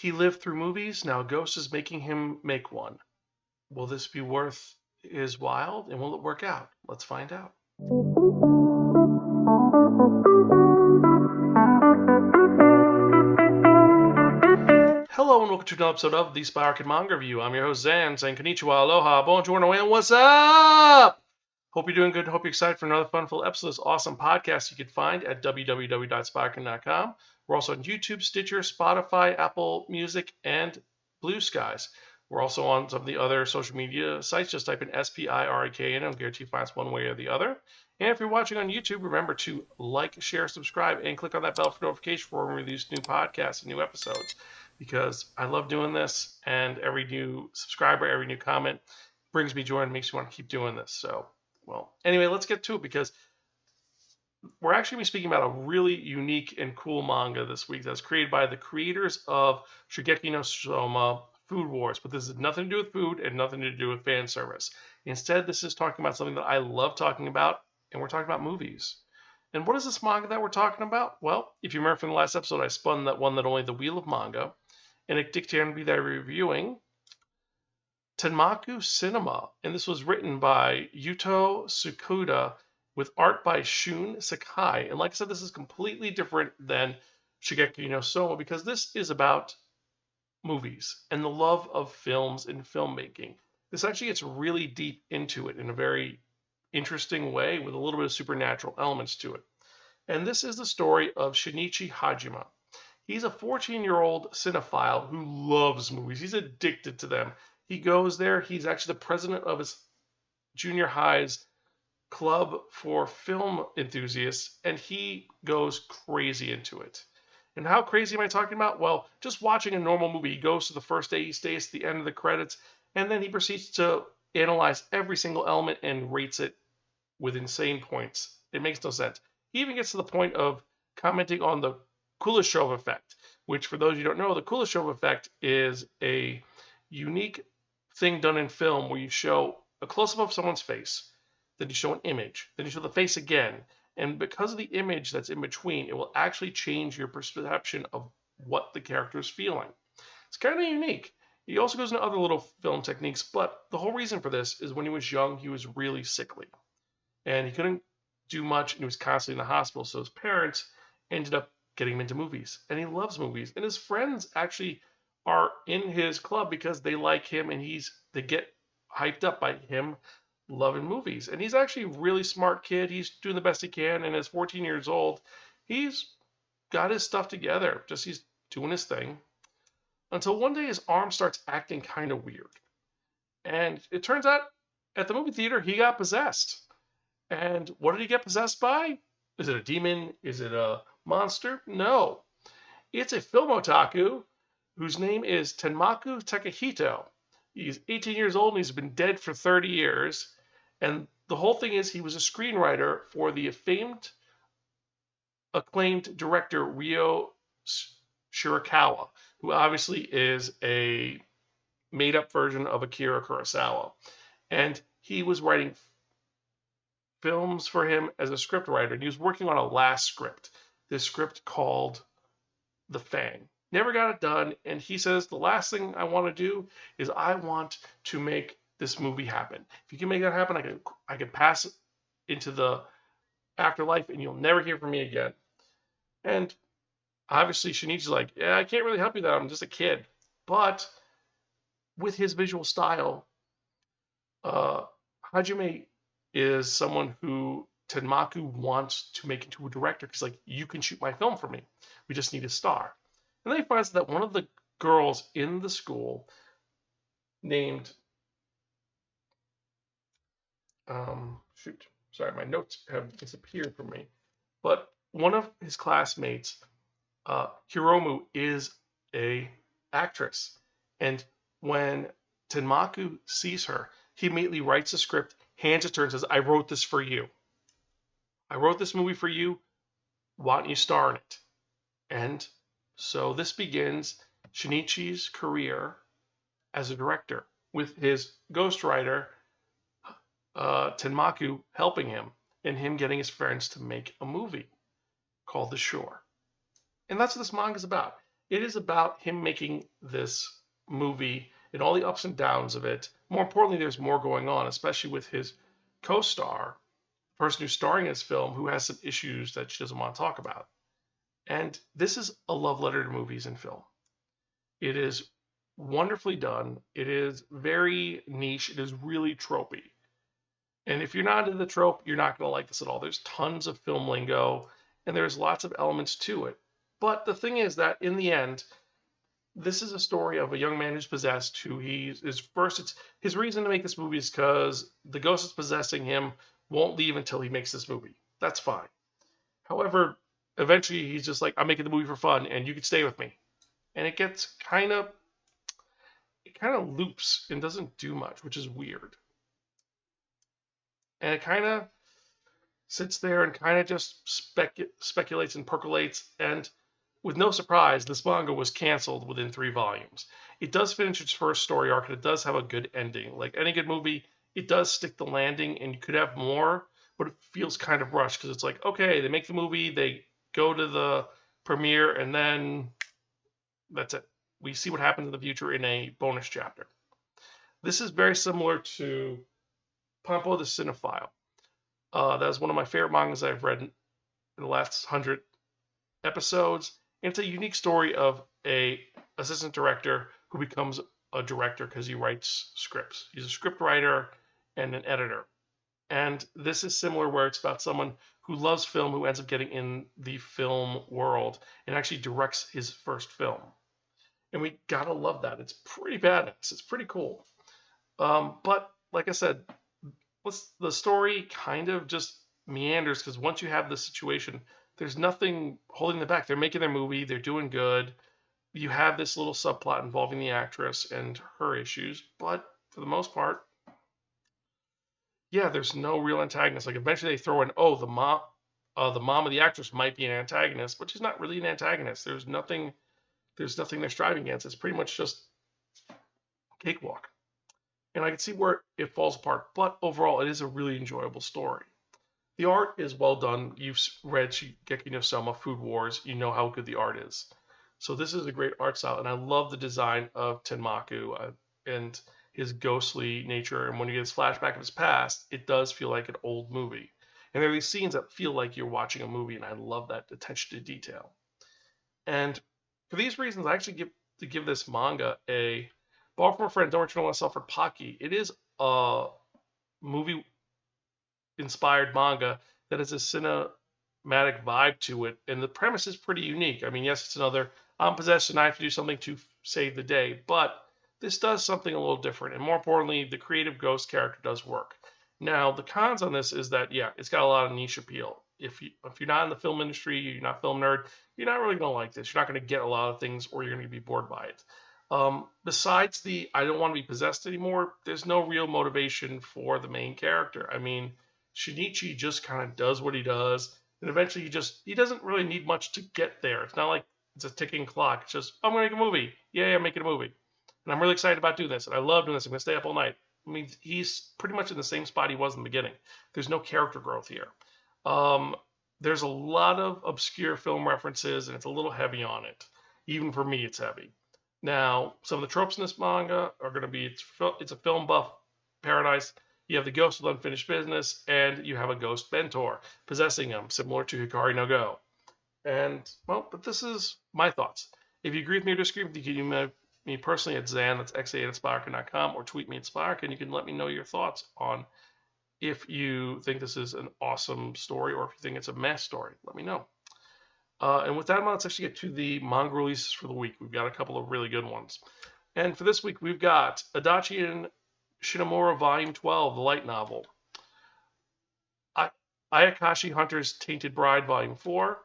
He lived through movies, now a ghost is making him make one. Will this be worth his while, and will it work out? Let's find out. Hello and welcome to another episode of the Spiraken Manga Review. I'm your host Zan, saying konnichiwa, aloha, bonjour, and what's up? Hope you're doing good. Hope you're excited for another fun-filled episode of this awesome podcast you can find at www.spiraken.com. We're also on YouTube, Stitcher, Spotify, Apple Music, and Blue Skies. We're also on some of the other social media sites. Just type in SPIRAKN. I'll guarantee you find us one way or the other. And if you're watching on YouTube, remember to like, share, subscribe, and click on that bell for notification for when we release new podcasts and new episodes. Because I love doing this, and every new subscriber, every new comment brings me joy and makes me want to keep doing this. So, well, anyway, let's get to it because we're actually going to be speaking about a really unique and cool manga this week that's created by the creators of Shigeki no Soma Food Wars. But this has nothing to do with food and nothing to do with fan service. Instead, this is talking about something that I love talking about, and we're talking about movies. And what is this manga that we're talking about? Well, if you remember from the last episode, I spun that one that only the Wheel of Manga, and it dictated to be that reviewing Tenmaku Cinema, and this was written by Yūto Tsukuda with art by Shun Saeki. And like I said, this is completely different than Shigeki no Soma because this is about movies and the love of films and filmmaking. This actually gets really deep into it in a very interesting way with a little bit of supernatural elements to it. And this is the story of Shinichi Hajime. He's a 14-year-old cinephile who loves movies. He's addicted to them. He goes there. He's actually the president of his junior high's club for film enthusiasts, and he goes crazy into it. And how crazy am I talking about? Well, just watching a normal movie. He goes to the first day, he stays to the end of the credits, and then he proceeds to analyze every single element and rates it with insane points. It makes no sense. He even gets to the point of commenting on the Kuleshov effect, which for those you don't know, the Kuleshov effect is a unique thing done in film where you show a close-up of someone's face, then you show an image, then you show the face again, and because of the image that's in between, it will actually change your perception of what the character is feeling. It's kind of unique. He also goes into other little film techniques, but the whole reason for this is when he was young, he was really sickly, and he couldn't do much, and he was constantly in the hospital, so his parents ended up getting him into movies, and he loves movies, and his friends actually are in his club because they like him, and they get hyped up by him loving movies. And he's actually a really smart kid. He's doing the best he can, and at 14 years old, he's got his stuff together. Just he's doing his thing until one day his arm starts acting kind of weird, and it turns out at the movie theater he got possessed. And what did he get possessed by? Is it a demon? Is it a monster? No. It's a film otaku whose name is Tenmaku Takehito. He's 18 years old and he's been dead for 30 years. And the whole thing is he was a screenwriter for the acclaimed director Ryo Shirakawa, who obviously is a made-up version of Akira Kurosawa. And he was writing films for him as a scriptwriter, and he was working on a last script, this script called The Fang. Never got it done, and he says, the last thing I want to do is I want to make this movie happen. If you can make that happen, I can pass it into the afterlife, and you'll never hear from me again. And obviously, Shinichi's like, yeah, I can't really help you there. I'm just a kid. But with his visual style, Hajime is someone who Tenmaku wants to make into a director because, like, you can shoot my film for me. We just need a star. And then he finds that one of the girls in the school named, my notes have disappeared from me. But one of his classmates, Hiromu, is a actress. And when Tenmaku sees her, he immediately writes a script, hands it to her, and says, I wrote this for you. I wrote this movie for you. Why don't you star in it? And so this begins Shinichi's career as a director with his ghostwriter, Tenmaku, helping him and him getting his friends to make a movie called The Shore. And that's what this manga is about. It is about him making this movie and all the ups and downs of it. More importantly, there's more going on, especially with his co-star, the person who's starring in this film, who has some issues that she doesn't want to talk about. And this is a love letter to movies and film. It is wonderfully done. It is very niche. It is really tropey. And if you're not into the trope, you're not going to like this at all. There's tons of film lingo and there's lots of elements to it. But the thing is that in the end, this is a story of a young man who's possessed. Who it's his reason to make this movie is because the ghost that's possessing him won't leave until he makes this movie. That's fine. However, eventually he's just like, I'm making the movie for fun, and you can stay with me. And it gets it kind of loops and doesn't do much, which is weird. And it kind of sits there and kind of just speculates and percolates. And with no surprise, this manga was canceled within 3 volumes. It does finish its first story arc, and it does have a good ending. Like any good movie, it does stick the landing, and you could have more, but it feels kind of rushed because it's like, okay, they make the movie, they go to the premiere, and then that's it. We see what happens in the future in a bonus chapter. This is very similar to Pampo the Cinephile. That is one of my favorite mangas I've read in the last 100 episodes. And it's a unique story of a assistant director who becomes a director because he writes scripts. He's a script writer and an editor. And this is similar, where it's about someone who loves film, who ends up getting in the film world and actually directs his first film. And we gotta love that. It's pretty badass. It's pretty cool. But like I said, the story kind of just meanders because once you have this situation, there's nothing holding them back. They're making their movie. They're doing good. You have this little subplot involving the actress and her issues, but for the most part, yeah, there's no real antagonist. Like eventually they throw in, oh, the mom of the actress might be an antagonist, but she's not really an antagonist. There's nothing they're striving against. It's pretty much just cakewalk. And I can see where it falls apart, but overall, it is a really enjoyable story. The art is well done. You've read Shingeki no Soma, Food Wars. You know how good the art is. So this is a great art style, and I love the design of Tenmaku and his ghostly nature. And when you get this flashback of his past, it does feel like an old movie. And there are these scenes that feel like you're watching a movie, and I love that attention to detail. And for these reasons, I actually give this manga a Borrow from a Friend, Don't Return Myself for Pocky. It is a movie inspired manga that has a cinematic vibe to it, and the premise is pretty unique. I mean, yes, it's another I'm possessed and I have to do something to save the day, but this does something a little different, and more importantly, the creative ghost character does work. Now, the cons on this is that, yeah, it's got a lot of niche appeal. If you're not in the film industry, you're not a film nerd, you're not really going to like this. You're not going to get a lot of things, or you're going to be bored by it. Besides the I don't want to be possessed anymore, there's no real motivation for the main character. I mean, Shinichi just kind of does what he does, and eventually he doesn't really need much to get there. It's not like it's a ticking clock. It's just, I'm going to make a movie. Yeah, I'm making a movie. And I'm really excited about doing this, and I love doing this. I'm going to stay up all night. I mean, he's pretty much in the same spot he was in the beginning. There's no character growth here. There's a lot of obscure film references, and it's a little heavy on it. Even for me, it's heavy. Now, some of the tropes in this manga are going to be, it's a film buff paradise. You have the ghost with unfinished business, and you have a ghost mentor possessing him, similar to Hikari no Go. And, well, but this is my thoughts. If you agree with me or disagree with me, you can email me personally at Zan, that's xa@Spiraken.com, or tweet me at Spiraken. You can let me know your thoughts on if you think this is an awesome story or if you think it's a mess story. Let me know. And with that, let's actually get to the manga releases for the week. We've got a couple of really good ones. And for this week, we've got Adachi and Shinomura Volume 12, the light novel. Ayakashi Hunter's Tainted Bride Volume 4.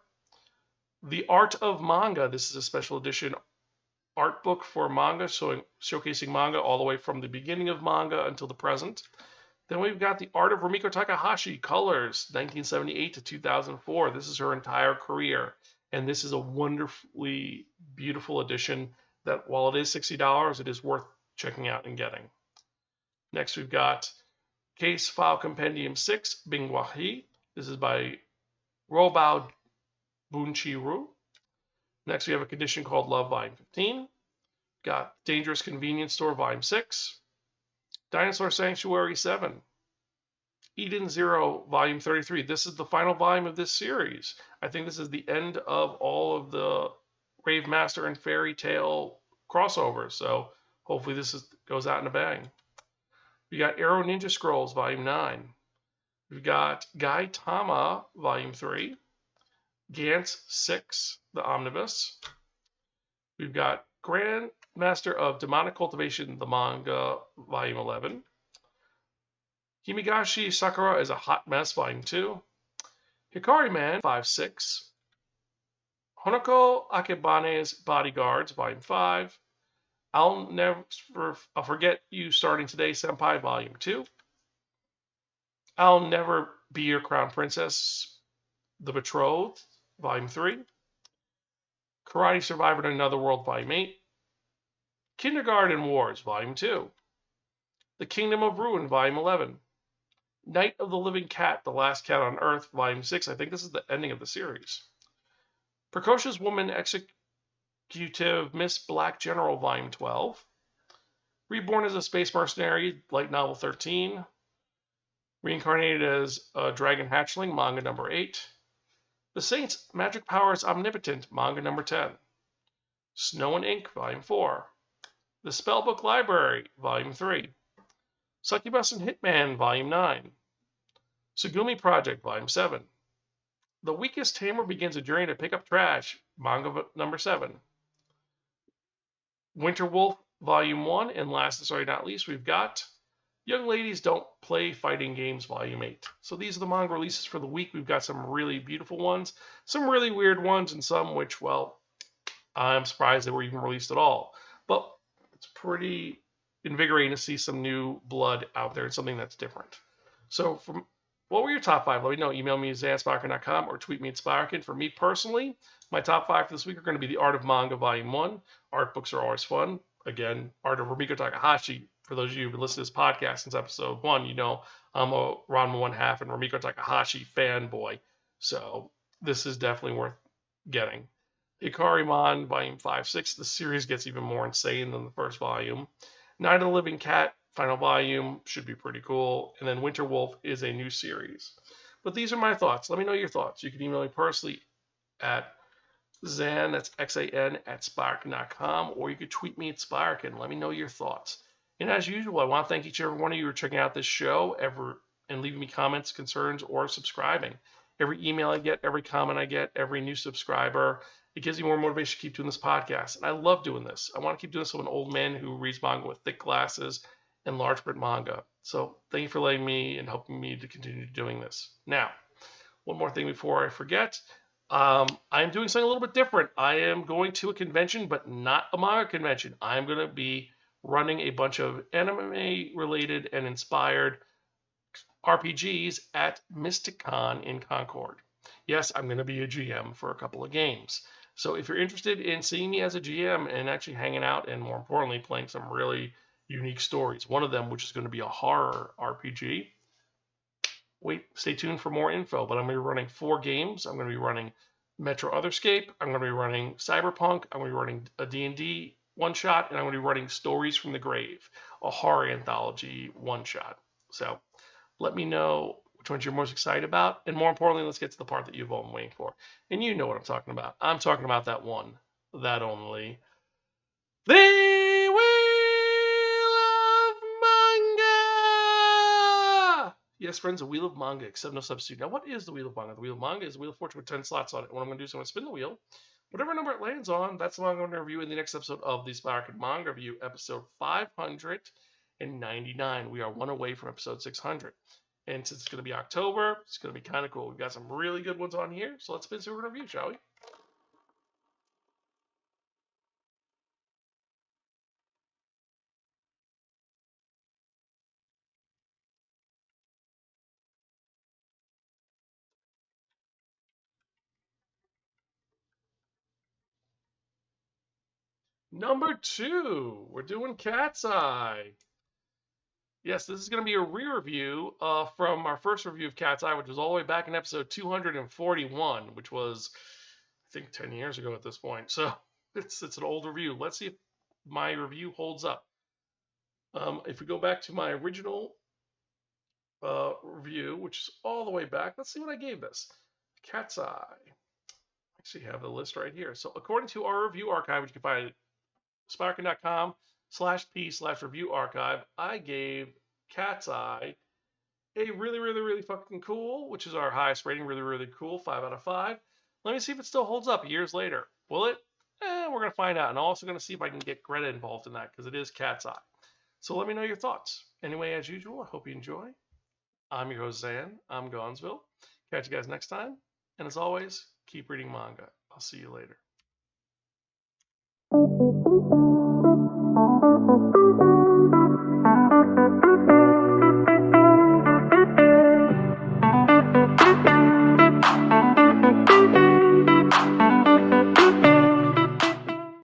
The Art of Manga. This is a special edition art book for manga, showcasing manga all the way from the beginning of manga until the present. Then we've got The Art of Rumiko Takahashi, Colors, 1978 to 2004. This is her entire career. And this is a wonderfully beautiful edition that, while it is $60, it is worth checking out and getting. Next, we've got Case File Compendium 6, Bingwahi. This is by Robao Bunchiru. Next, we have A Condition Called Love, Volume 15. Got Dangerous Convenience Store, Volume 6. Dinosaur Sanctuary 7. Eden Zero, Volume 33. This is the final volume of this series. I think this is the end of all of the Rave Master and Fairy Tale crossovers. So hopefully goes out in a bang. We got Arrow Ninja Scrolls, Volume 9. We've got Gai Tama, Volume 3. Gantz 6, the Omnibus. We've got Grandmaster of Demonic Cultivation, the manga, Volume 11. Himigashi Sakura is a Hot Mess, Volume 2. Hikari Man, 5-6. Honoko Akebane's Bodyguards, Volume 5. I'll Forget You Starting Today, Senpai, Volume 2. I'll Never Be Your Crown Princess, The Betrothed, Volume 3. Karate Survivor in Another World, Volume 8. Kindergarten Wars, Volume 2. The Kingdom of Ruin, Volume 11. Night of the Living Cat, The Last Cat on Earth, Volume 6. I think this is the ending of the series. Precocious Woman Executive Miss Black General, Volume 12. Reborn as a Space Mercenary, Light Novel 13. Reincarnated as a Dragon Hatchling, Manga number 8. The Saints' Magic Powers Omnipotent, Manga number 10. Snow and Ink, Volume 4. The Spellbook Library, Volume 3. Succubus and Hitman, Volume 9. Sugumi Project, Volume 7. The Weakest Tamer Begins a Journey to Pick Up Trash, Manga number 7. Winter Wolf, Volume 1. And last and sorry not least, we've got Young Ladies Don't Play Fighting Games, Volume 8. So these are the manga releases for the week. We've got some really beautiful ones, some really weird ones, and some which, well, I'm surprised they were even released at all. But it's pretty invigorating to see some new blood out there and something that's different. So what were your top 5? Let me know. Email me at zanspiraken.com or tweet me at Spiraken. For me personally, my top 5 for this week are going to be The Art of Manga, Volume 1. Art books are always fun. Again, Art of Rumiko Takahashi. For those of you who've been listening to this podcast since episode 1, you know I'm a Ranma 1/2 and Rumiko Takahashi fanboy. So this is definitely worth getting. Hikari-mon, Volume 5-6. The series gets even more insane than the first volume. Night of the Living Cat, final volume, should be pretty cool. And then Winter Wolf is a new series. But these are my thoughts. Let me know your thoughts. You can email me personally at Zan, that's Xan, at Spiraken.com, or you could tweet me at Spiraken. Let me know your thoughts. And as usual, I want to thank each and every one of you for checking out this show and leaving me comments, concerns, or subscribing. Every email I get, every comment I get, every new subscriber, it gives me more motivation to keep doing this podcast. And I love doing this. I want to keep doing this with an old man who reads manga with thick glasses and large print manga. So thank you for letting me and helping me to continue doing this. Now, one more thing before I forget. I'm doing something a little bit different. I am going to a convention, but not a manga convention. I'm going to be running a bunch of anime-related and inspired RPGs at MysticCon in Concord. Yes, I'm going to be a GM for a couple of games. So if you're interested in seeing me as a GM and actually hanging out and more importantly playing some really unique stories, one of them which is going to be a horror RPG, stay tuned for more info. But I'm going to be running 4 games. I'm going to be running Metro Otherscape. I'm going to be running Cyberpunk. I'm going to be running a D&D one-shot, and I'm going to be running Stories from the Grave, a horror anthology one-shot. So let me know which ones you're most excited about. And more importantly, let's get to the part that you've all been waiting for. And you know what I'm talking about. I'm talking about that one, that only. The Wheel of Manga! Yes, friends, the Wheel of Manga, accept no substitute. Now, what is the Wheel of Manga? The Wheel of Manga is a Wheel of Fortune with 10 slots on it. What I'm going to do is I'm going to spin the wheel. Whatever number it lands on, that's the one I'm going to review in the next episode of the Spiraken Manga Review, episode 599. We are one away from episode 600. And since it's going to be October, it's going to be kind of cool. We've got some really good ones on here. So let's spin through a review, shall we? Number 2, we're doing Cat's Eye. Yes, this is going to be a re-review from our first review of Cat's Eye, which was all the way back in episode 241, which was, I think 10 years ago at this point. So it's an old review. Let's see if my review holds up. If we go back to my original review, which is all the way back, let's see what I gave this. Cat's Eye. I actually have the list right here. So according to our review archive, which you can find at spiraken.com/p/review archive, I gave Cat's Eye a really, really, really fucking cool, which is our highest rating, really, really cool, 5 out of 5. Let me see if it still holds up years later. Will it? We're going to find out. And I'm also going to see if I can get Greta involved in that, because it is Cat's Eye. So let me know your thoughts. Anyway, as usual, I hope you enjoy. I'm your host, Zan. I'm Gonzville. Catch you guys next time. And as always, keep reading manga. I'll see you later.